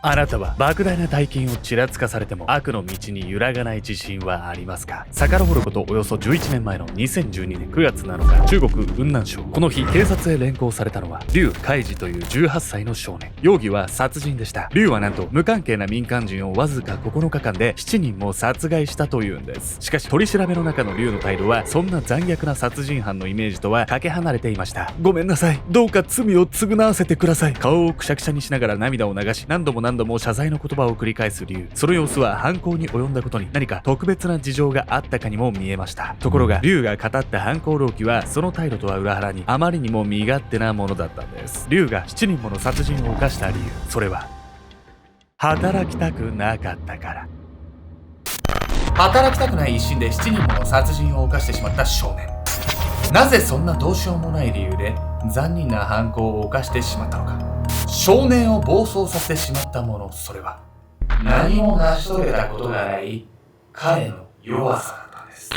あなたは莫大な大金をちらつかされても悪の道に揺らがない自信はありますか？遡ることおよそ11年前の2012年9月7日、中国雲南省。この日、警察へ連行されたのは劉海治という18歳の少年。容疑は殺人でした。劉はなんと無関係な民間人をわずか9日間で7人も殺害したというんです。しかし取り調べの中の劉の態度はそんな残虐な殺人犯のイメージとはかけ離れていました。ごめんなさい、どうか罪を償わせてください。顔をくしゃくしゃにしながら涙を流し、何度も謝罪の言葉を繰り返す劉。その様子は犯行に及んだことに何か特別な事情があったかにも見えました。ところが劉が語った犯行動機はその態度とは裏腹にあまりにも身勝手なものだったんです。劉が7人もの殺人を犯した理由、それは働きたくなかったから。働きたくない一心で7人もの殺人を犯してしまった少年。なぜそんなどうしようもない理由で残忍な犯行を犯してしまったのか。少年を暴走させてしまったもの、それは何も成し遂げたことがない彼の弱さだったんです。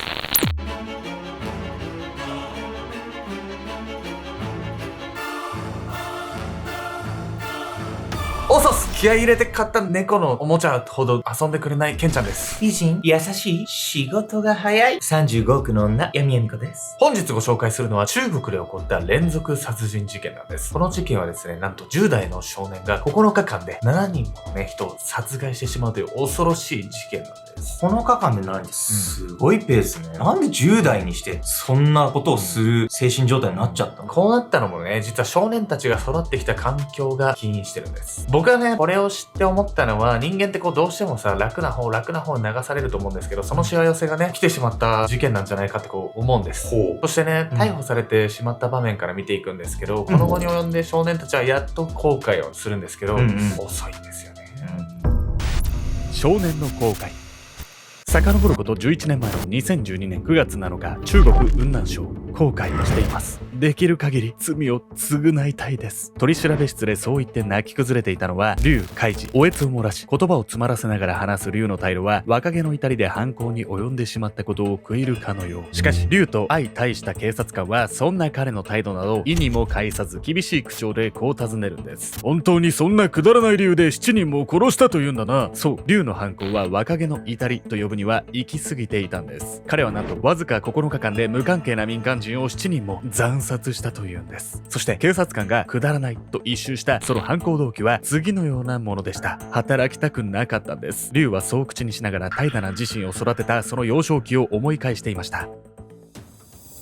おそす、気合い入れて買った猫のおもちゃほど遊んでくれないケンちゃんです。美人、優しい、仕事が早い、35億の女、闇闇子です。本日ご紹介するのは中国で起こった連続殺人事件なんです。この事件はですね、なんと10代の少年が9日間で7人ものね、人を殺害してしまうという恐ろしい事件なんです。9日間で7人ってすごいペースね。なんで10代にしてそんなことをする精神状態になっちゃったの？こうなったのもね、実は少年たちが育ってきた環境が起因してるんです。僕はね、これを知って思ったのは、人間ってこうどうしてもさ、楽な方に流されると思うんですけど、そのしわ寄せがね、来てしまった事件なんじゃないかってこう思うんです。そしてね、逮捕されてしまった場面から見ていくんですけど、この後に及んで少年たちはやっと後悔をするんですけど、遅いんですよね。少年の後悔。遡ること11年前の2012年9月7日、中国雲南省。後悔をしています。できる限り罪を償いたいです。取り調べ室でそう言って泣き崩れていたのは劉海治。おえつを漏らし言葉を詰まらせながら話す劉の態度は若気の至りで犯行に及んでしまったことを悔いるかのよう。しかし劉と相対した警察官はそんな彼の態度など意にも介さず厳しい口調でこう尋ねるんです。本当にそんなくだらない理由で7人も殺したというんだな。そう、劉の犯行は若気の至りと呼ぶには行き過ぎていたんです。彼はなんとわずか9日間で無関係な民間人を7人も惨殺したというんです。そして警察官がくだらないと一蹴したその犯行動機は次のようなものでした。働きたくなかったんです。劉はそう口にしながら怠惰な自身を育てたその幼少期を思い返していました。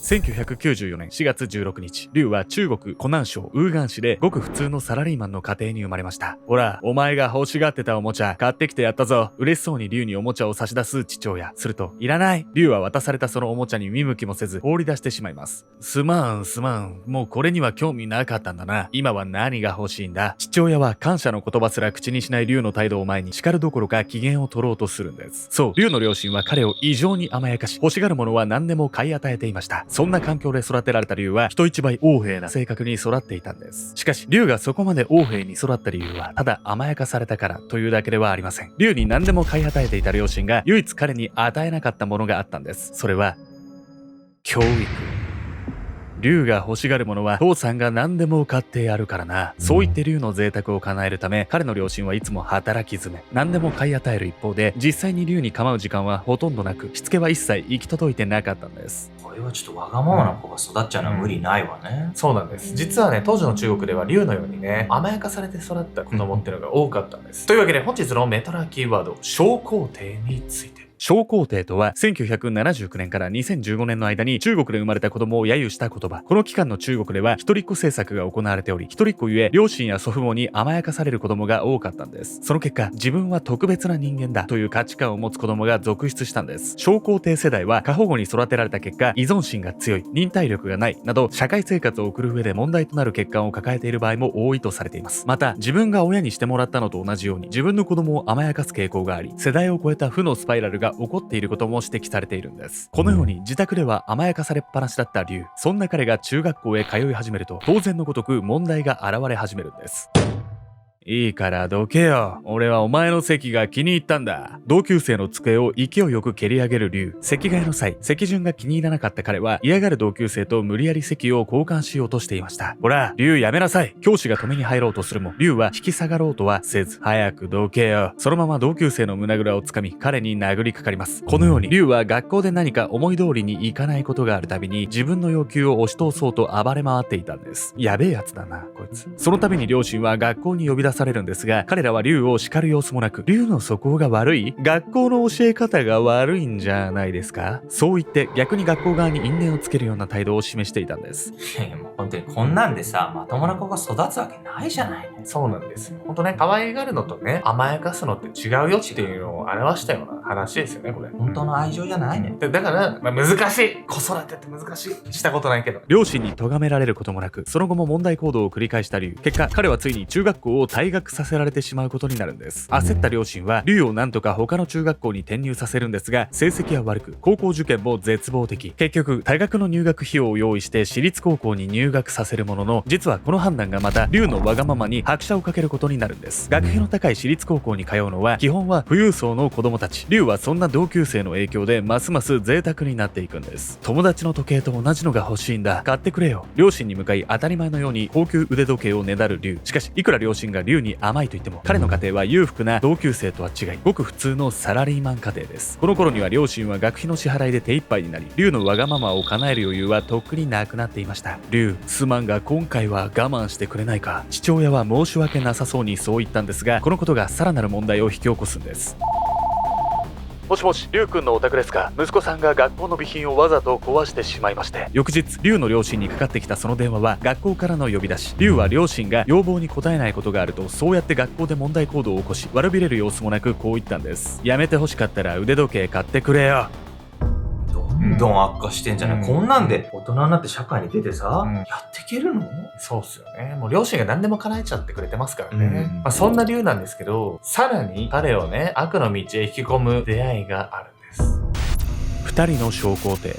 1994年4月16日、劉は中国湖南省ウーガン市でごく普通のサラリーマンの家庭に生まれました。ほら、お前が欲しがってたおもちゃ買ってきてやったぞ。嬉しそうに劉におもちゃを差し出す父親。すると、いらない。劉は渡されたそのおもちゃに見向きもせず放り出してしまいます。すまん。もうこれには興味なかったんだな。今は何が欲しいんだ。父親は感謝の言葉すら口にしない劉の態度を前に叱るどころか機嫌を取ろうとするんです。そう、劉の両親は彼を異常に甘やかし、欲しがるものは何でも買い与えていました。そんな環境で育てられた劉は人一倍横柄な性格に育っていたんです。しかし劉がそこまで横柄に育った理由はただ甘やかされたからというだけではありません。劉に何でも買い与えていた両親が唯一彼に与えなかったものがあったんです。それは教育。劉が欲しがるものは父さんが何でも買ってやるからな。そう言って劉の贅沢を叶えるため、彼の両親はいつも働き詰め、何でも買い与える一方で、実際に劉に構う時間はほとんどなく、しつけは一切行き届いてなかったんです。これはちょっとわがままな子が育っちゃうのは無理ないわね。そうなんです。実はね、当時の中国では劉のようにね、甘やかされて育った子供っていうのが多かったんです。というわけで本日のメタラキーワード、小皇帝について。小皇帝とは1979年から2015年の間に中国で生まれた子供を揶揄した言葉。この期間の中国では一人っ子政策が行われており、一人っ子ゆえ両親や祖父母に甘やかされる子供が多かったんです。その結果、自分は特別な人間だという価値観を持つ子供が続出したんです。小皇帝世代は過保護に育てられた結果、依存心が強い、忍耐力がないなど社会生活を送る上で問題となる欠陥を抱えている場合も多いとされています。また、自分が親にしてもらったのと同じように自分の子供を甘やかす傾向があり、世代を超えた負のスパイラルが起こっていることも指摘されているんです。このように自宅では甘やかされっぱなしだった劉。そんな彼が中学校へ通い始めると当然のごとく問題が現れ始めるんです。いいからどけよ。俺はお前の席が気に入ったんだ。同級生の机を勢いよく蹴り上げる竜。席替えの際、席順が気に入らなかった彼は嫌がる同級生と無理やり席を交換しようとしていました。ほら、竜やめなさい。教師が止めに入ろうとするも、竜は引き下がろうとはせず、早くどけよ。そのまま同級生の胸ぐらをつかみ、彼に殴りかかります。このように、竜は学校で何か思い通りにいかないことがあるたびに、自分の要求を押し通そうと暴れ回っていたんです。やべえやつだな、こいつ。そのために両親は学校に呼び出されるんですが、彼らは竜を叱る様子もなく、竜の素行が悪い？学校の教え方が悪いんじゃないですか？そう言って逆に学校側に因縁をつけるような態度を示していたんです。いやもう本当にこんなんでさ、まともな子が育つわけないじゃないの。そうなんですよ。ほんとね、可愛がるのとね、甘やかすのって違うよっていうのを表したような話ですよね、これ。本当の愛情じゃないね。だから、難しい。子育てって難しい。したことないけど。両親に咎められることもなく、その後も問題行動を繰り返した竜。結果、彼はついに中学校を退学させられてしまうことになるんです。焦った両親は、竜をなんとか他の中学校に転入させるんですが、成績は悪く、高校受験も絶望的。結局、大学の入学費用を用意して私立高校に入学させるものの、実はこの判断がまた竜のわがままに拍車をかけることになるんです。学費の高い私立高校に通うのは、基本は富裕層の子供たち。竜はそんな同級生の影響で、ますます贅沢になっていくんです。友達の時計と同じのが欲しいんだ。買ってくれよ。両親に向かい当たり前のように高級腕時計をねだる竜。しかし、いくら両親が竜に甘いと言っても、彼の家庭は裕福な同級生とは違い、ごく普通のサラリーマン家庭です。この頃には両親は学費の支払いで手一杯になり、竜のわがままを叶える余裕はとっくになくなっていました。竜、すまんが今回は我慢してくれないか。父親は申し訳なさそうにそう言ったんですが、このことがさらなる問題を引き起こすんです。もしもし、龍くんのお宅ですか？息子さんが学校の備品をわざと壊してしまいまして。翌日、龍の両親にかかってきたその電話は学校からの呼び出し。龍は両親が要望に応えないことがあると、そうやって学校で問題行動を起こし、悪びれる様子もなくこう言ったんです。やめて欲しかったら腕時計買ってくれよ。どんどん悪化してんじゃない、こんなんで大人になって社会に出てさ、やっていけるの？そうっすよね。もう両親が何でも叶えちゃってくれてますからね。そんな竜なんですけど、さらに彼をね、悪の道へ引き込む出会いがあるんです。二人の小皇帝。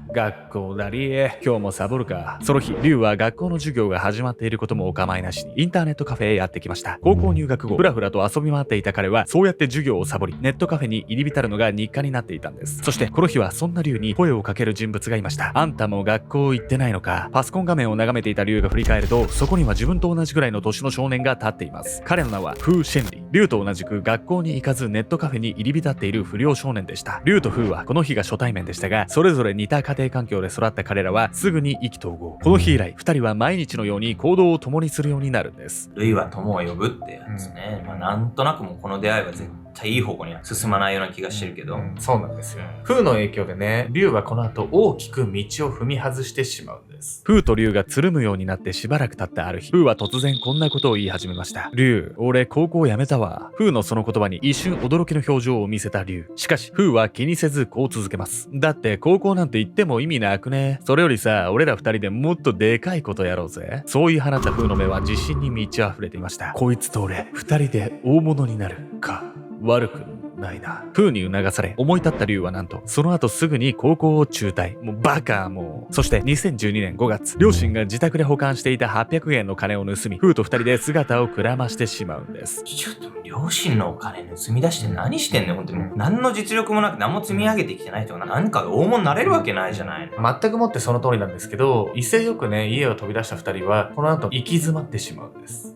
学校だり今日もサボるか。その日、龍は学校の授業が始まっていることもお構いなしにインターネットカフェへやってきました。高校入学後、ふらふらと遊び回っていた彼は、そうやって授業をサボり、ネットカフェに入り浸るのが日課になっていたんです。そして、この日はそんな龍に声をかける人物がいました。あんたも学校行ってないのか。パソコン画面を眺めていた龍が振り返ると、そこには自分と同じぐらいの年の少年が立っています。彼の名はフー・シェンリ。龍と同じく学校に行かずネットカフェに入り浸っている不良少年でした。龍とフーはこの日が初対面でしたが、それぞれ似た家庭環境で育った彼らはすぐに意気投合。この日以来、二人は毎日のように行動を共にするようになるんです。類は友を呼ぶってやつね。なんとなくもうこの出会いは絶対いい方向には進まないような気がしてるけど。そうなんですよ。フーの影響でね、龍はこの後大きく道を踏み外してしまうんです。フーと龍がつるむようになってしばらく経ったある日、フーは突然こんなことを言い始めました。龍、俺高校辞めたわ。フーのその言葉に一瞬驚きの表情を見せた龍。しかし、フーは気にせずこう続けます。だって高校なんて行っても意味なくね。それよりさ、俺ら二人でもっとでかいことやろうぜ。そう言い放ったフーの目は自信に満ち溢れていました。こいつと俺、二人で大物になるか。悪くないな。風に促され、思い立った龍はなんと、その後すぐに高校を中退。もうバカもう。そして2012年5月、両親が自宅で保管していた800円の金を盗み、風と二人で姿をくらましてしまうんです。ちょっと両親のお金盗み出して何してんの？本当に何の実力もなく何も積み上げてきてない人が何か大物になれるわけないじゃないの。全くもってその通りなんですけど、威勢よくね、家を飛び出した二人は、この後行き詰まってしまうんです。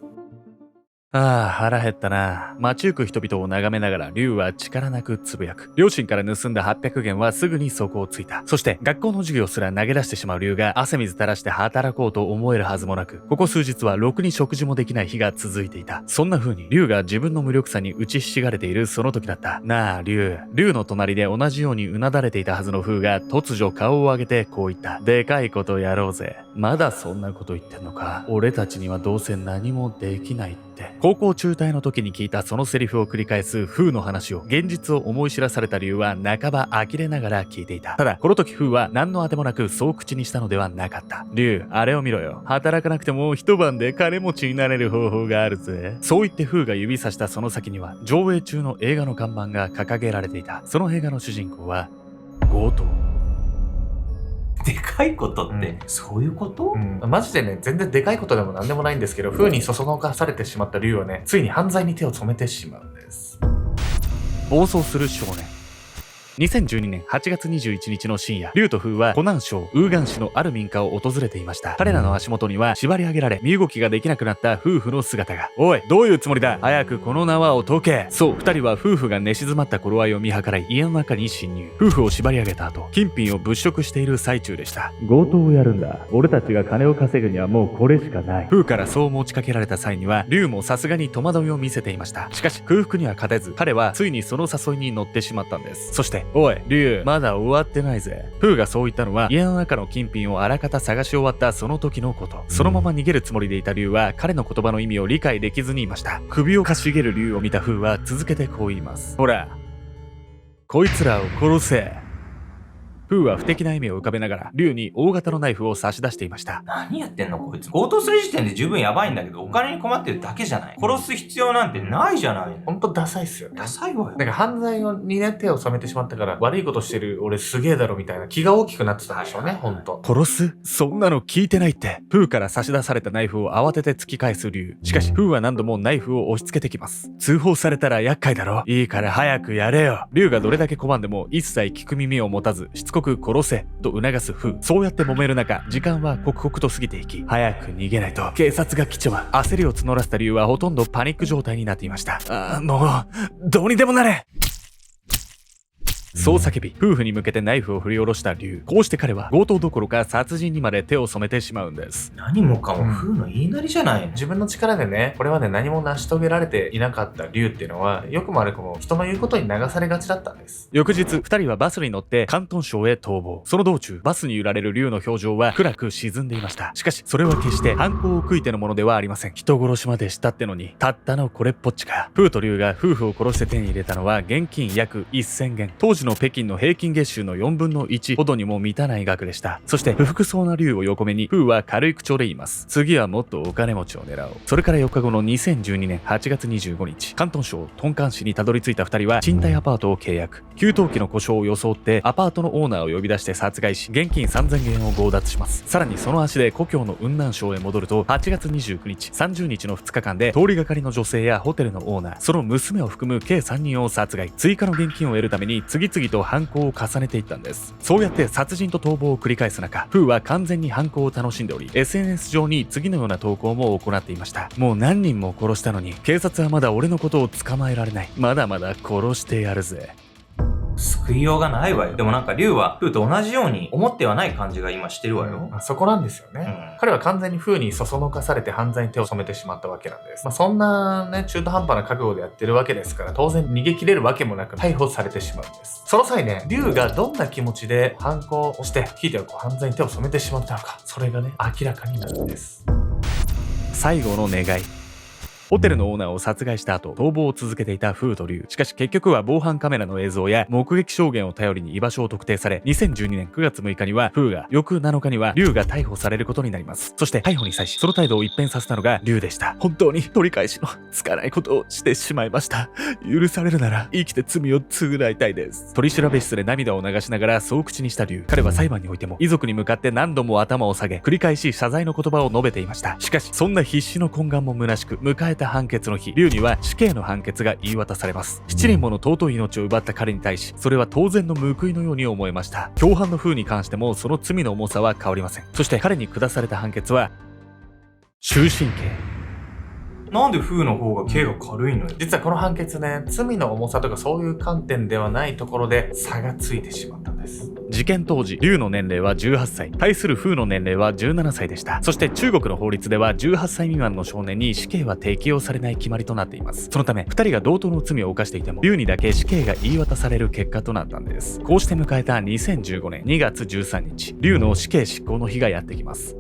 ああ、腹減ったな。街行く人々を眺めながら、龍は力なくつぶやく。両親から盗んだ800元はすぐに底をついた。そして、学校の授業すら投げ出してしまう龍が汗水垂らして働こうと思えるはずもなく、ここ数日はろくに食事もできない日が続いていた。そんな風に、龍が自分の無力さに打ちひしがれているその時だった。なあ、龍。龍の隣で同じようにうなだれていたはずの風が突如顔を上げてこう言った。でかいことやろうぜ。まだそんなこと言ってんのか。俺たちにはどうせ何もできないって。高校中退の時に聞いたそのセリフを繰り返すフーの話を現実を思い知らされた龍は半ば呆れながら聞いていた。ただこの時フーは何のあてもなくそう口にしたのではなかった。龍、あれを見ろよ。働かなくても一晩で金持ちになれる方法があるぜ。そう言ってフーが指さしたその先には上映中の映画の看板が掲げられていた。その映画の主人公は強盗。でかかいことって、うんそういうこと？マジでね、全然でかいことでもなんでもないんですけど、風にそそのかされてしまった竜はね、ついに犯罪に手を染めてしまうんです。暴走する少年。2012年8月21日の深夜、竜と風は湖南省ウーガン市のある民家を訪れていました。彼らの足元には縛り上げられ身動きができなくなった夫婦の姿が。おい、どういうつもりだ？早くこの縄を解け。そう、二人は夫婦が寝静まった頃合いを見計らい家の中に侵入。夫婦を縛り上げた後、金品を物色している最中でした。強盗をやるんだ。俺たちが金を稼ぐにはもうこれしかない。夫からそう持ちかけられた際には、竜もさすがに戸惑いを見せていました。しかし空腹には勝てず、彼はついにその誘いに乗ってしまったんです。そして、おい、竜、まだ終わってないぜ。フーがそう言ったのは家の中の金品をあらかた探し終わったその時のこと。そのまま逃げるつもりでいた竜は彼の言葉の意味を理解できずにいました。首をかしげる竜を見たフーは続けてこう言います。ほら、こいつらを殺せ。フーは不敵な笑みを浮かべながら竜に大型のナイフを差し出していました。何やってんのこいつ。強盗する時点で十分やばいんだけど、お金に困ってるだけじゃない。殺す必要なんてないじゃないの。ほんとダサいっすよね。ダサいわよ。なんか犯罪にね、手を染めてしまったから悪いことしてる俺すげえだろみたいな気が大きくなってたんでしょうね、ほんと。殺す？そんなの聞いてないって。フーから差し出されたナイフを慌てて突き返す竜。しかしフーは何度もナイフを押し付けてきます。通報されたら厄介だろ。いいから早くやれよ。竜がどれだけ拒んでも一切聞く耳を持たずしつこく殺せと促すフー。そうやって揉める中、時間は刻々と過ぎていき、早く逃げないと警察が来ちまう。焦りを募らせた竜はほとんどパニック状態になっていました。もうどうにでもなれ。そう叫び、夫婦に向けてナイフを振り下ろした竜。こうして彼は強盗どころか殺人にまで手を染めてしまうんです。何もかも風の言いなりじゃないの。自分の力でね、これまで何も成し遂げられていなかった竜っていうのは、よくも悪くも人の言うことに流されがちだったんです。翌日、二人はバスに乗って広東省へ逃亡。その道中、バスに揺られる竜の表情は暗く沈んでいました。しかし、それは決して犯行を悔いてのものではありません。人殺しまでしたってのに、たったのこれっぽっちか。フーと竜が夫婦を殺して手に入れたのは現金約1000元。当時の北京の平均月収の4分の1ほどにも満たない額でした。そして不服そうな竜を横目にフーは軽い口調で言います。次はもっとお金持ちを狙おう。それから4日後の2012年8月25日、広東省東莞市にたどり着いた2人は賃貸アパートを契約。給湯器の故障を装ってアパートのオーナーを呼び出して殺害し、現金3000元を強奪します。さらにその足で故郷の雲南省へ戻ると、8月29日30日の2日間で通りがかりの女性やホテルのオーナー、その娘を含む計3人を殺害。追加の現金を得るために次々と犯行を重ねていったんです。そうやって殺人と逃亡を繰り返す中、フーは完全に犯行を楽しんでおり、 SNS 上に次のような投稿も行っていました。もう何人も殺したのに警察はまだ俺のことを捕まえられない。まだまだ殺してやるぜ。救いようがないわよ。でもなんか竜はフーと同じように思ってはない感じが今してるわよ。そこなんですよね。彼は完全にフーにそそのかされて犯罪に手を染めてしまったわけなんです。そんなね、中途半端な覚悟でやってるわけですから、当然逃げ切れるわけもなく逮捕されてしまうんです。その際ね、竜がどんな気持ちで犯行をして、ひいては犯罪に手を染めてしまったのか、それがね、明らかになるんです。最後の願い。ホテルのオーナーを殺害した後、逃亡を続けていたフーと竜。しかし結局は防犯カメラの映像や目撃証言を頼りに居場所を特定され、2012年9月6日にはフーが、翌7日には竜が逮捕されることになります。そして逮捕に際し、その態度を一変させたのが竜でした。本当に取り返しのつかないことをしてしまいました。許されるなら生きて罪を償いたいです。取り調べ室で涙を流しながらそう口にした竜。彼は裁判においても遺族に向かって何度も頭を下げ、繰り返し謝罪の言葉を述べていました。しかしそんな必死の懇願も虚しく、迎えた判決の日、竜には死刑の判決が言い渡されます。7人もの尊い命を奪った彼に対し、それは当然の報いのように思えました。共犯のフーに関してもその罪の重さは変わりません。そして彼に下された判決は終身刑。なんでフーの方が刑が軽いのよ。実はこの判決ね、罪の重さとかそういう観点ではないところで差がついてしまったんです。事件当時、竜の年齢は18歳、対するフーの年齢は17歳でした。そして中国の法律では18歳未満の少年に死刑は適用されない決まりとなっています。そのため、2人が同等の罪を犯していても、竜にだけ死刑が言い渡される結果となったんです。こうして迎えた2015年2月13日、竜の死刑執行の日がやってきます。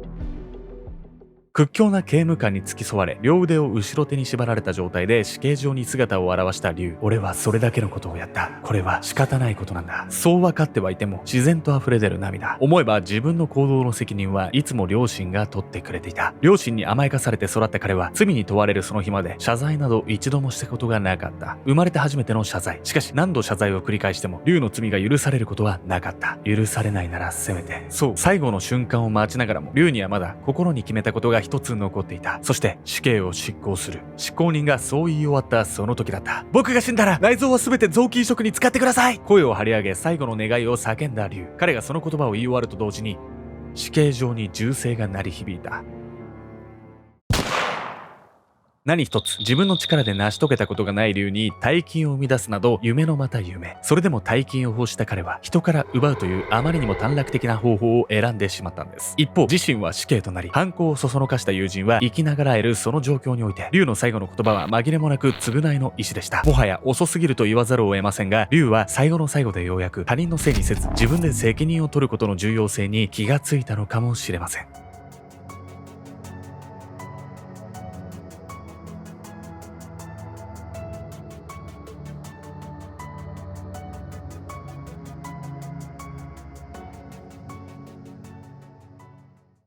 屈強な刑務官に付き添われ、両腕を後ろ手に縛られた状態で死刑場に姿を現した竜。俺はそれだけのことをやった。これは仕方ないことなんだ。そう分かってはいても自然と溢れ出る涙。思えば自分の行動の責任はいつも両親が取ってくれていた。両親に甘やかされて育った彼は罪に問われるその日まで謝罪など一度もしたことがなかった。生まれて初めての謝罪。しかし何度謝罪を繰り返しても竜の罪が許されることはなかった。許されないならせめて。そう、最後の瞬間を待ちながらも竜にはまだ心に決めたことが一つ残っていた。そして死刑を執行する。執行人がそう言い終わったその時だった。僕が死んだら内臓は全て臓器移植に使ってください。声を張り上げ最後の願いを叫んだ竜。彼がその言葉を言い終わると同時に死刑場に銃声が鳴り響いた。何一つ自分の力で成し遂げたことがない竜に大金を生み出すなど夢のまた夢。それでも大金を欲した彼は人から奪うというあまりにも短絡的な方法を選んでしまったんです。一方自身は死刑となり犯行をそそのかした友人は生きながらえるその状況において竜の最後の言葉は紛れもなく償いの意志でした。もはや遅すぎると言わざるを得ませんが、竜は最後の最後でようやく他人のせいにせず自分で責任を取ることの重要性に気がついたのかもしれません。